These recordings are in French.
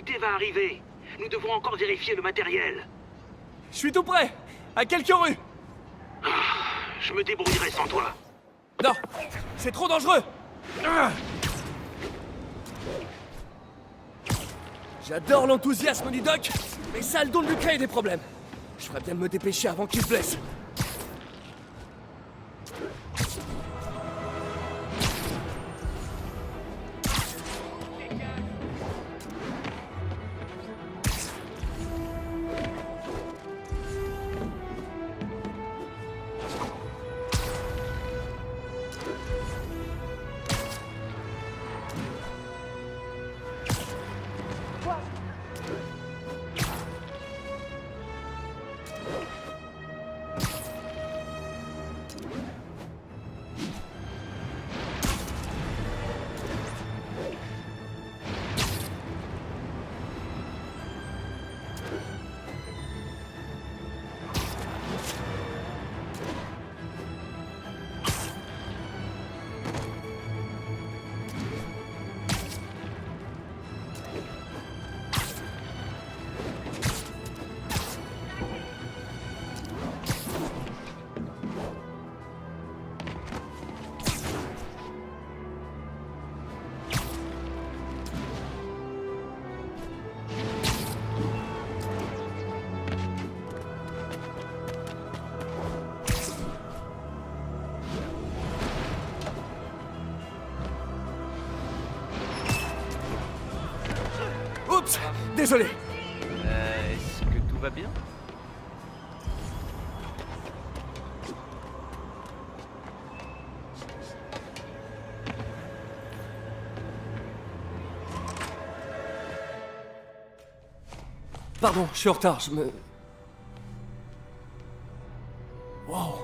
l'unité va arriver. Nous devons encore vérifier le matériel. Je suis tout prêt. À quelques rues. Je me débrouillerai sans toi. Non, c'est trop dangereux. J'adore l'enthousiasme du doc, mais ça a le don de lui créer des problèmes. Je ferais bien de me dépêcher avant qu'il se blesse. Oups, désolé. Est-ce que tout va bien? Pardon, je suis en retard, je me... Wow.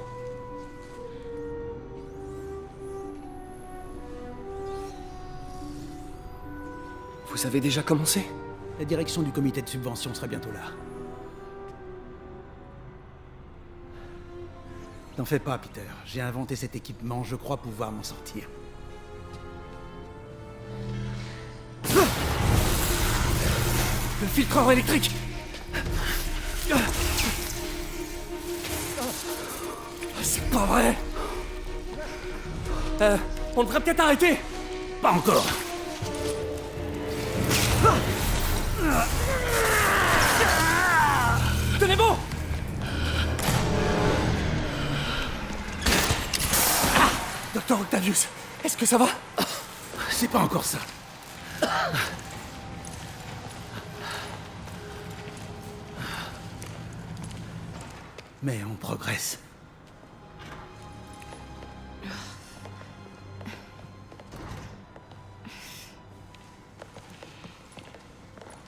Vous avez déjà commencé? La direction du comité de subvention sera bientôt là. T'en fais pas, Peter. J'ai inventé cet équipement, je crois pouvoir m'en sortir. Le filtreur électrique! C'est pas vrai! On devrait peut-être arrêter! Pas encore. Tenez bon! Docteur Octavius, est-ce que ça va? C'est pas encore ça. Mais on progresse.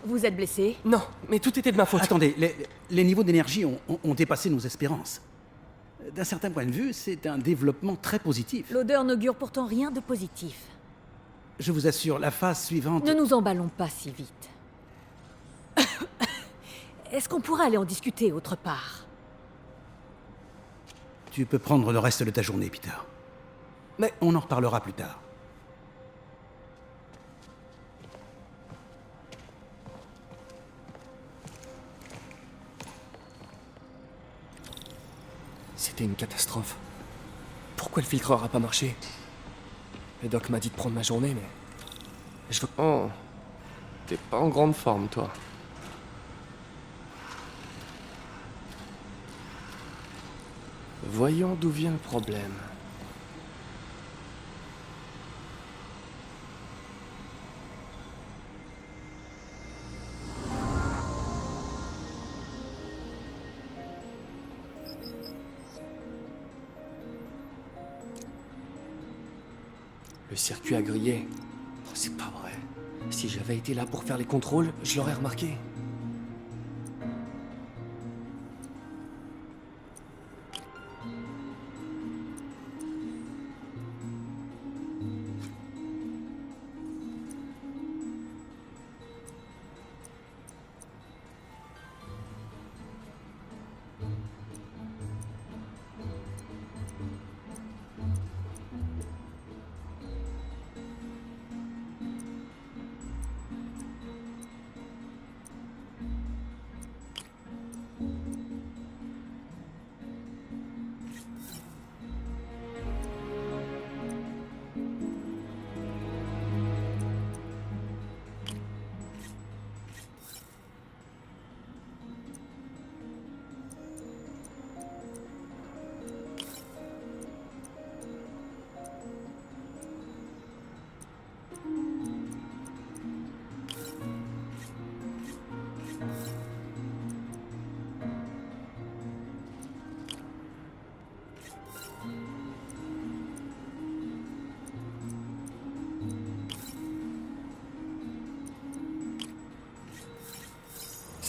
Vous êtes blessé? Non, mais tout était de ma faute. Attendez, les niveaux d'énergie ont dépassé nos espérances. D'un certain point de vue, c'est un développement très positif. L'odeur n'augure pourtant rien de positif. Je vous assure, la phase suivante... Ne nous emballons pas si vite. Est-ce qu'on pourrait aller en discuter autre part? Tu peux prendre le reste de ta journée, Peter. Mais on en reparlera plus tard. C'était une catastrophe. Pourquoi le filtreur a pas marché? Le doc m'a dit de prendre ma journée, mais... Je veux... Oh, t'es pas en grande forme, toi. Voyons d'où vient le problème. Le circuit a grillé. Oh, c'est pas vrai. Si j'avais été là pour faire les contrôles, je l'aurais remarqué.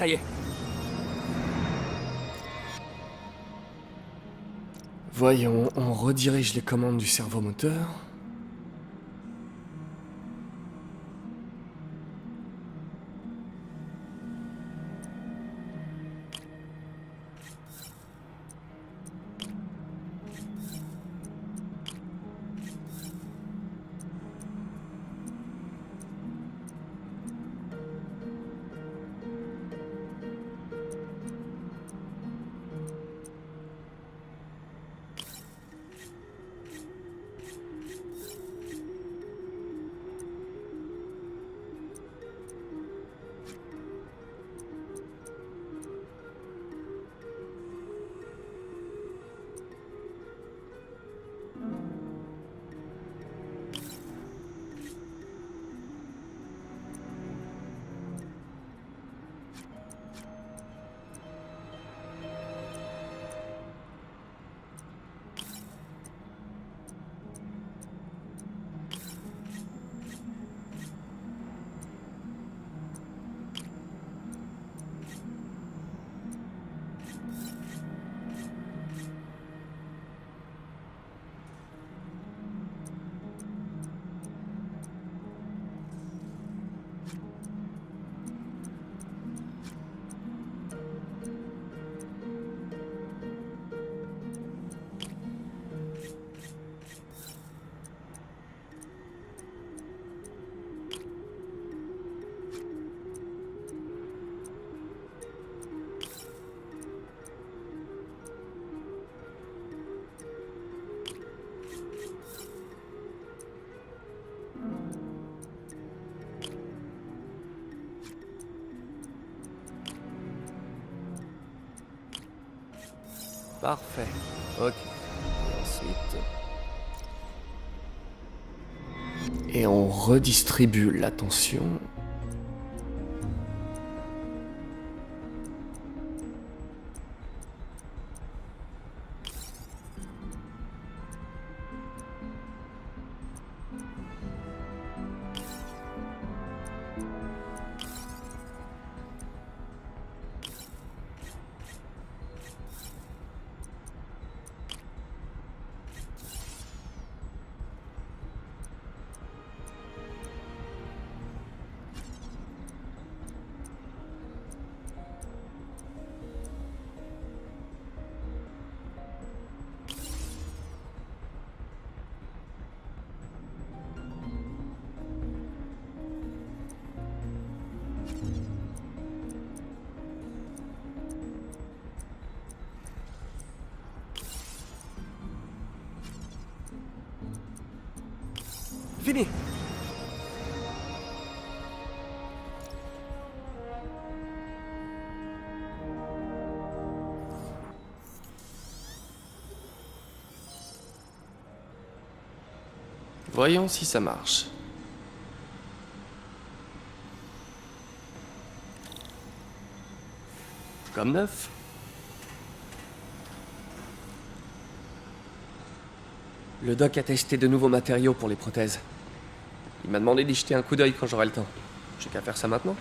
Ça y est. Voyons, on redirige les commandes du servomoteur. Parfait. Ok. Et ensuite... Et on redistribue l'attention. Fini. Voyons si ça marche. Comme neuf. Le doc a testé de nouveaux matériaux pour les prothèses. Il m'a demandé d'y jeter un coup d'œil quand j'aurai le temps. J'ai qu'à faire ça maintenant.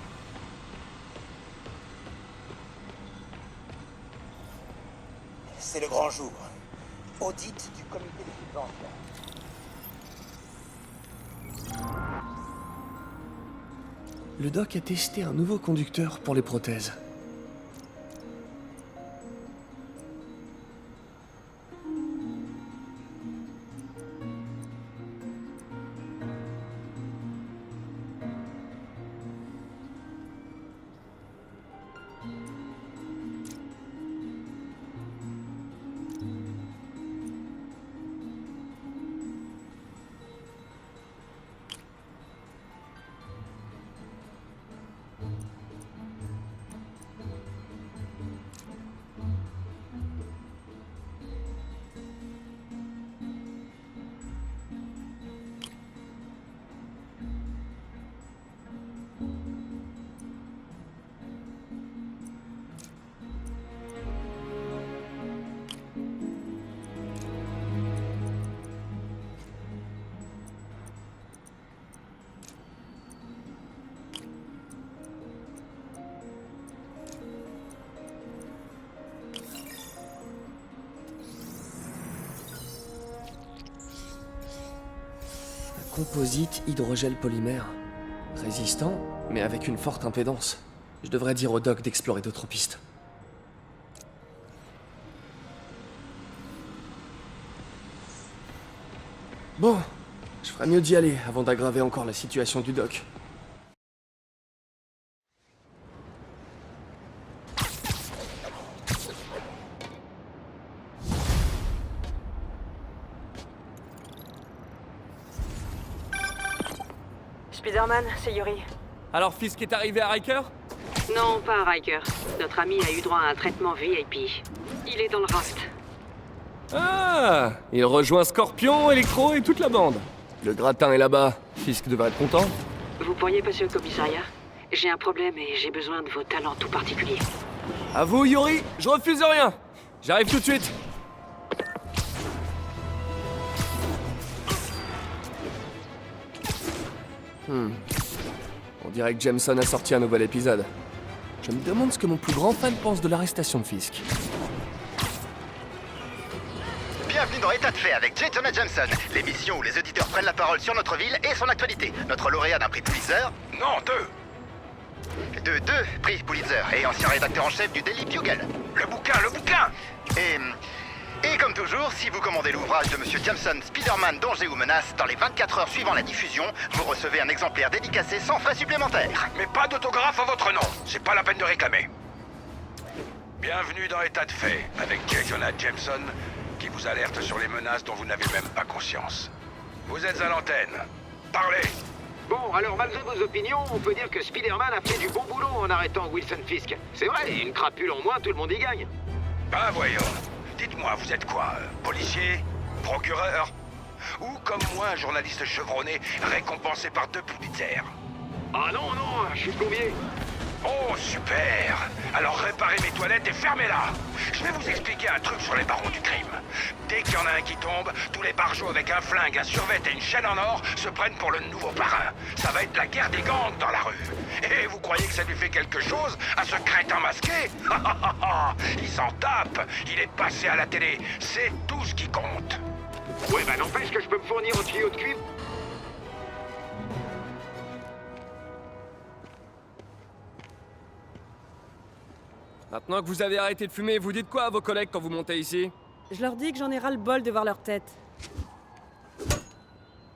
C'est le grand jour. Audit du comité des subventions. Le doc a testé un nouveau conducteur pour les prothèses. Composite hydrogel polymère. Résistant, mais avec une forte impédance. Je devrais dire au doc d'explorer d'autres pistes. Bon, je ferais mieux d'y aller avant d'aggraver encore la situation du doc. Spider-Man, c'est Yuri. Alors Fisk est arrivé à Riker? Non, pas à Riker. Notre ami a eu droit à un traitement VIP. Il est dans le Rust. Ah, il rejoint Scorpion, Electro et toute la bande. Le gratin est là-bas. Fisk devrait être content. Vous pourriez passer au commissariat? J'ai un problème et j'ai besoin de vos talents tout particuliers. À vous, Yuri, je refuse rien. J'arrive tout de suite. On dirait que Jameson a sorti un nouvel épisode. Je me demande ce que mon plus grand fan pense de l'arrestation de Fisk. Bienvenue dans État de fait avec J. Jonah Jameson, l'émission où les auditeurs prennent la parole sur notre ville et son actualité. Notre lauréat d'un prix Pulitzer... Non, deux. Deux prix Pulitzer et ancien rédacteur en chef du Daily Bugle. Le bouquin. Et comme toujours, si vous commandez l'ouvrage de Monsieur Jameson, Spider-Man, Danger ou Menace, dans les 24 heures suivant la diffusion, vous recevez un exemplaire dédicacé sans frais supplémentaires. Mais pas d'autographe à votre nom. C'est pas la peine de réclamer. Bienvenue dans État de fait avec J. Jonah Jameson, qui vous alerte sur les menaces dont vous n'avez même pas conscience. Vous êtes à l'antenne. Parlez. Bon, alors malgré vos opinions, on peut dire que Spider-Man a fait du bon boulot en arrêtant Wilson Fisk. C'est vrai, une crapule en moins, tout le monde y gagne. Ben voyons. Dites-moi, vous êtes quoi? Policier? Procureur? Ou comme moi, un journaliste chevronné récompensé par 2 Pulitzer? Ah non, je suis plombier. Oh, super! Alors réparez mes toilettes et fermez-la! Je vais vous expliquer un truc sur les barons du crime. Dès qu'il y en a un qui tombe, tous les barjots avec un flingue, un survêt et une chaîne en or se prennent pour le nouveau parrain. Ça va être la guerre des gangs dans la rue. Et vous croyez que ça lui fait quelque chose à ce crétin masqué? Il s'en tape! Il est passé à la télé. C'est tout ce qui compte. Ouais, bah n'empêche que je peux me fournir au tuyau de cuivre. Maintenant que vous avez arrêté de fumer, vous dites quoi à vos collègues quand vous montez ici? Je leur dis que j'en ai ras le bol de voir leur tête.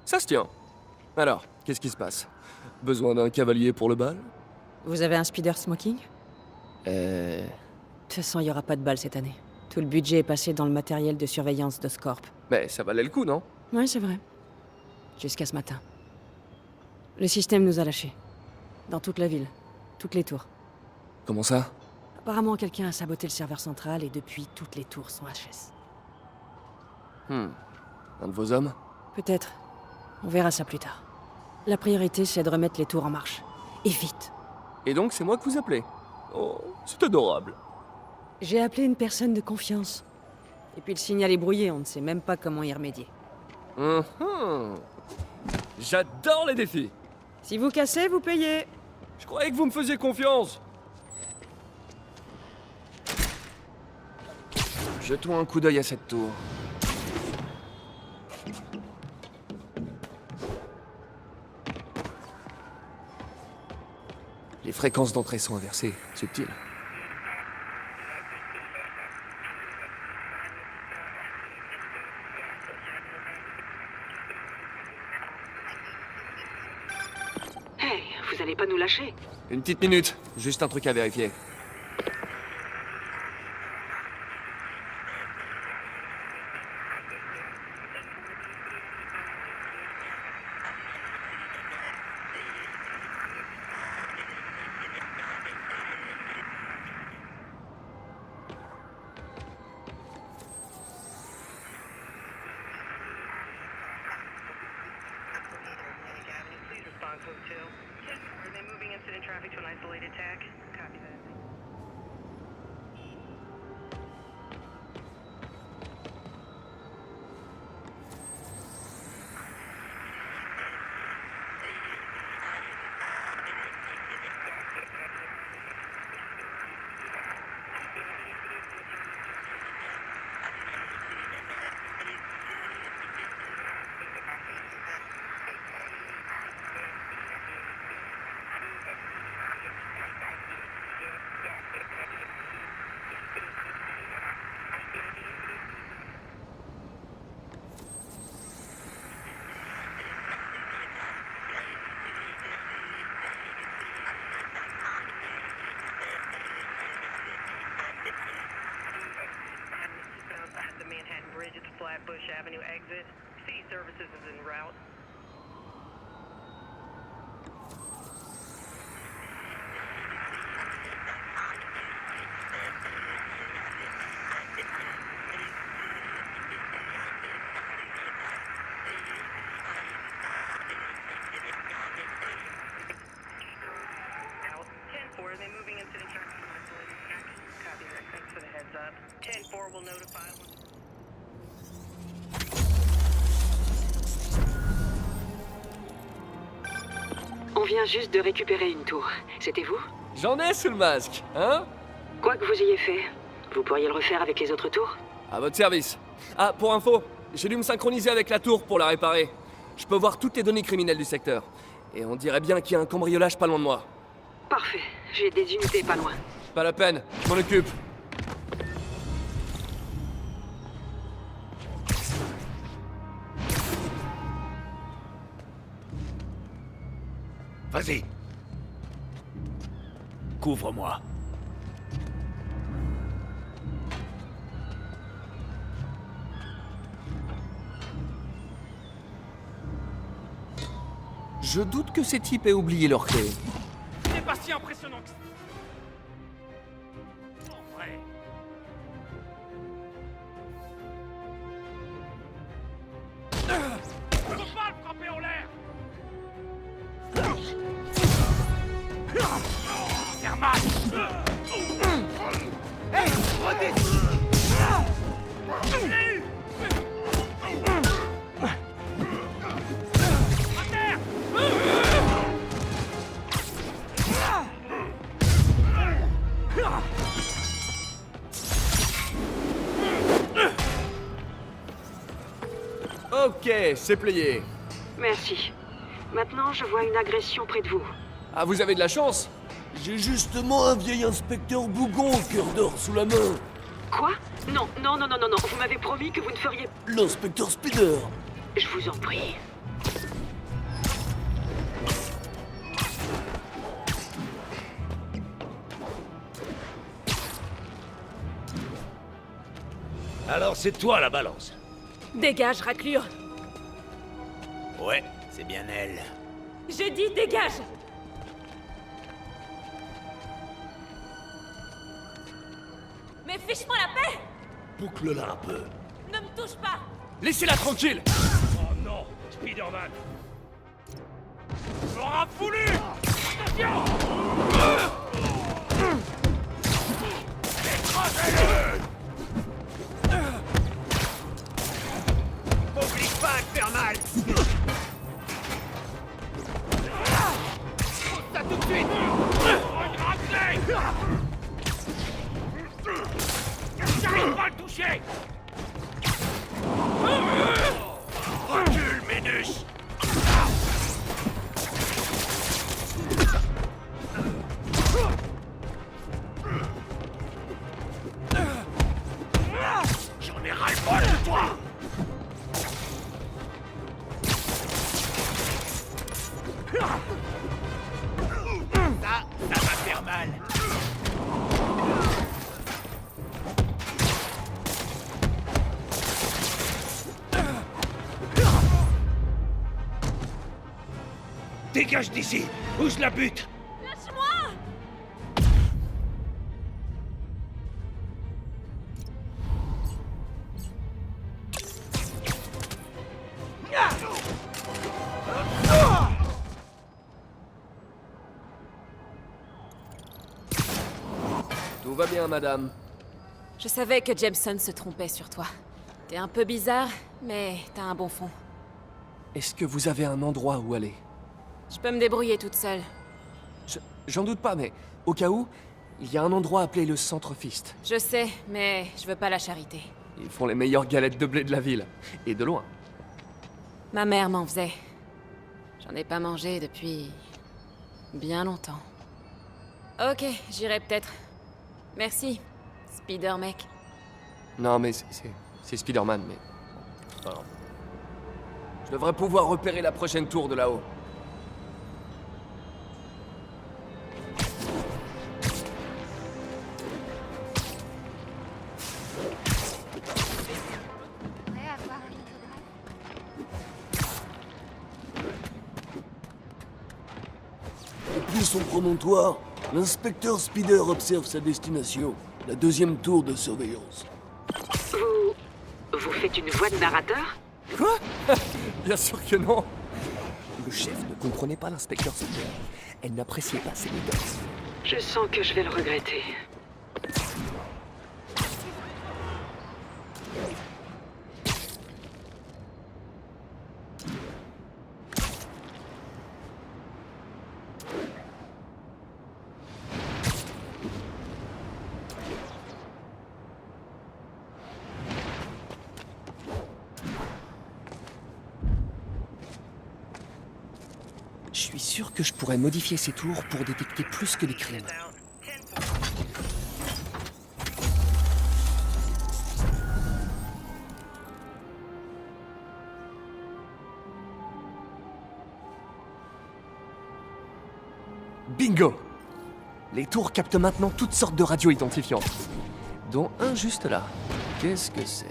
Ça se tient. Alors, qu'est-ce qui se passe? Besoin d'un cavalier pour le bal? Vous avez un speeder smoking? Euh... De toute façon, il n'y aura pas de balle cette année. Tout le budget est passé dans le matériel de surveillance d'Oscorp. Mais ça valait le coup, non? Ouais, c'est vrai. Jusqu'à ce matin. Le système nous a lâchés. Dans toute la ville. Toutes les tours. Comment ça? Apparemment, quelqu'un a saboté le serveur central et depuis, toutes les tours sont HS. Un de vos hommes? Peut-être. On verra ça plus tard. La priorité, c'est de remettre les tours en marche. Et vite. Et donc, c'est moi que vous appelez? Oh, c'est adorable. J'ai appelé une personne de confiance. Et puis le signal est brouillé, on ne sait même pas comment y remédier. J'adore les défis. Si vous cassez, vous payez. Je croyais que vous me faisiez confiance. Jetons un coup d'œil à cette tour. Les fréquences d'entrée sont inversées. Subtil. Hey, vous allez pas nous lâcher? Une petite minute. Juste un truc à vérifier. Flatbush Avenue exit. City services is en route. Out. 10-4, they're moving into the traffic. Copy that. Thanks for the heads up. 10-4 will notify. On vient juste de récupérer une tour. C'était vous? J'en ai sous le masque, hein? Quoi que vous ayez fait, vous pourriez le refaire avec les autres tours? À votre service. Ah, pour info, j'ai dû me synchroniser avec la tour pour la réparer. Je peux voir toutes les données criminelles du secteur. Et on dirait bien qu'il y a un cambriolage pas loin de moi. Parfait, j'ai des unités pas loin. Pas la peine, je m'en occupe. Vas-y. Couvre-moi. Je doute que ces types aient oublié leur clé. C'est pas si impressionnant que ça. En vrai. Faut pas le frapper en l'air. Faire mal. Hey, redescends. Je l'ai eu. À terre. Ok, c'est plié. Merci. Maintenant, je vois une agression près de vous. Ah, vous avez de la chance. J'ai justement un vieil inspecteur bougon au cœur d'or sous la main. Quoi? Non, non, non, non, non, non. Vous m'avez promis que vous ne feriez... L'inspecteur Spider. Je vous en prie. Alors c'est toi la balance. Dégage, raclure. Ouais, c'est bien elle. J'ai dit dégage. Mais fiche-moi la paix. Boucle-la un peu. Ne me touche pas. Laissez-la tranquille. Oh non, Spider-Man. J'aurais voulu. Attention. Écrasez-le. Oublie pas, Infernal. Pose ça tout de suite. Regardez. J'arrive pas à le toucher. Recule, Ménus. J'en ai ras-le-bol de toi. Ça va faire mal. Dégage d'ici, ou je la bute. Lâche-moi. Tout va bien, madame. Je savais que Jameson se trompait sur toi. T'es un peu bizarre, mais t'as un bon fond. Est-ce que vous avez un endroit où aller? Je peux me débrouiller toute seule. J'en doute pas, mais au cas où, il y a un endroit appelé le Centre Fist. Je sais, mais je veux pas la charité. Ils font les meilleures galettes de blé de la ville. Et de loin. Ma mère m'en faisait. J'en ai pas mangé depuis... bien longtemps. Ok, j'irai peut-être. Merci, Spider-Mec. Non, mais c'est Spider-Man, mais... c'est pas grave. Je devrais pouvoir repérer la prochaine tour de là-haut. Prêt à voir son promontoire, l'inspecteur Spider observe sa destination, la deuxième tour de surveillance. Vous faites une voix de narrateur? Quoi? Bien sûr que non. Le chef ne comprenait pas l'inspecteur Spider. Elle n'appréciait pas ses méthodes. Je sens que je vais le regretter. Je suis sûr que je pourrais modifier ces tours pour détecter plus que les crimes. Bingo! Les tours captent maintenant toutes sortes de radios identifiantes, dont un juste là. Qu'est-ce que c'est?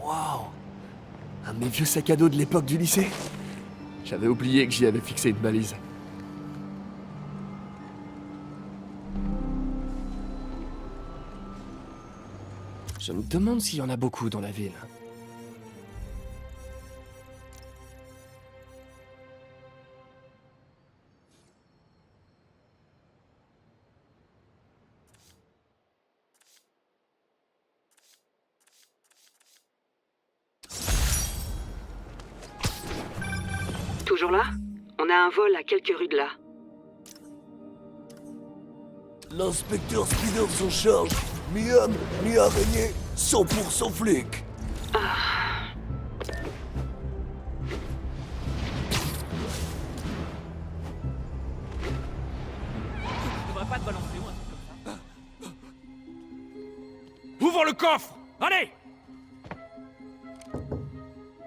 Waouh! Un de mes vieux sacs à dos de l'époque du lycée. J'avais oublié que j'y avais fixé une balise. Je me demande s'il y en a beaucoup dans la ville. Toujours là? On a un vol à quelques rues de là. L'inspecteur Spider s'en charge. Mi-homme, mi-araignée, 100% flic. Ouvre le coffre! Allez!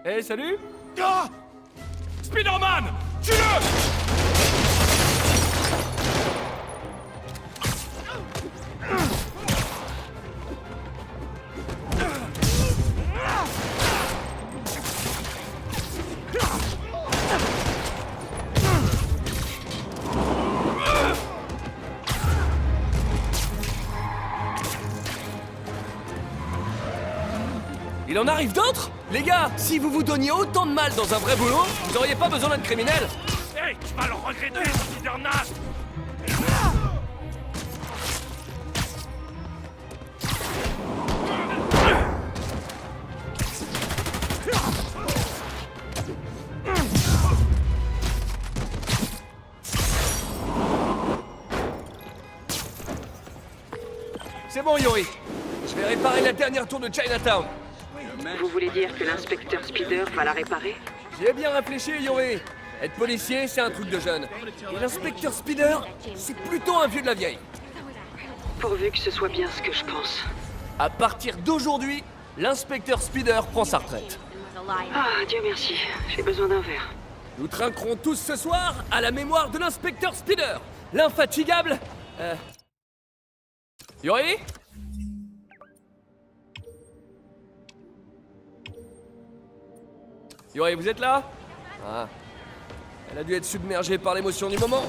Eh, salut! Ah! Spider-Man! Tue-le! Il en arrive d'autres? Les gars, si vous vous donniez autant de mal dans un vrai boulot, vous auriez pas besoin d'être criminel. Hey, tu vas le regretter, Spider-Man! C'est bon, Yori. Je vais réparer la dernière tour de Chinatown. Vous voulez dire que l'inspecteur Spider va la réparer? J'y ai bien réfléchi, Yori. Être policier, c'est un truc de jeune. Et l'inspecteur Spider, c'est plutôt un vieux de la vieille. Pourvu que ce soit bien ce que je pense. À partir d'aujourd'hui, l'inspecteur Spider prend sa retraite. Ah, Dieu merci. J'ai besoin d'un verre. Nous trinquerons tous ce soir à la mémoire de l'inspecteur Spider, l'infatigable... Yori? Yori, vous êtes là? Ah. Elle a dû être submergée par l'émotion du moment.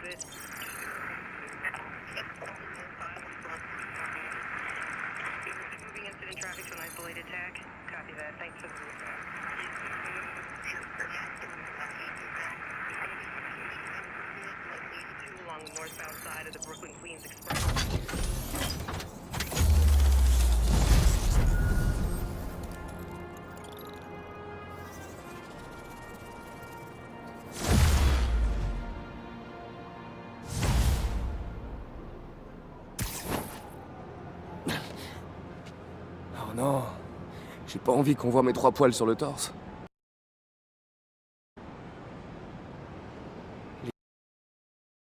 good. Moving incident traffic to an isolated tack. Copy that. Thanks for the along the northbound side of the Brooklyn-Queens Express. Oh non, j'ai pas envie qu'on voit mes 3 poils sur le torse.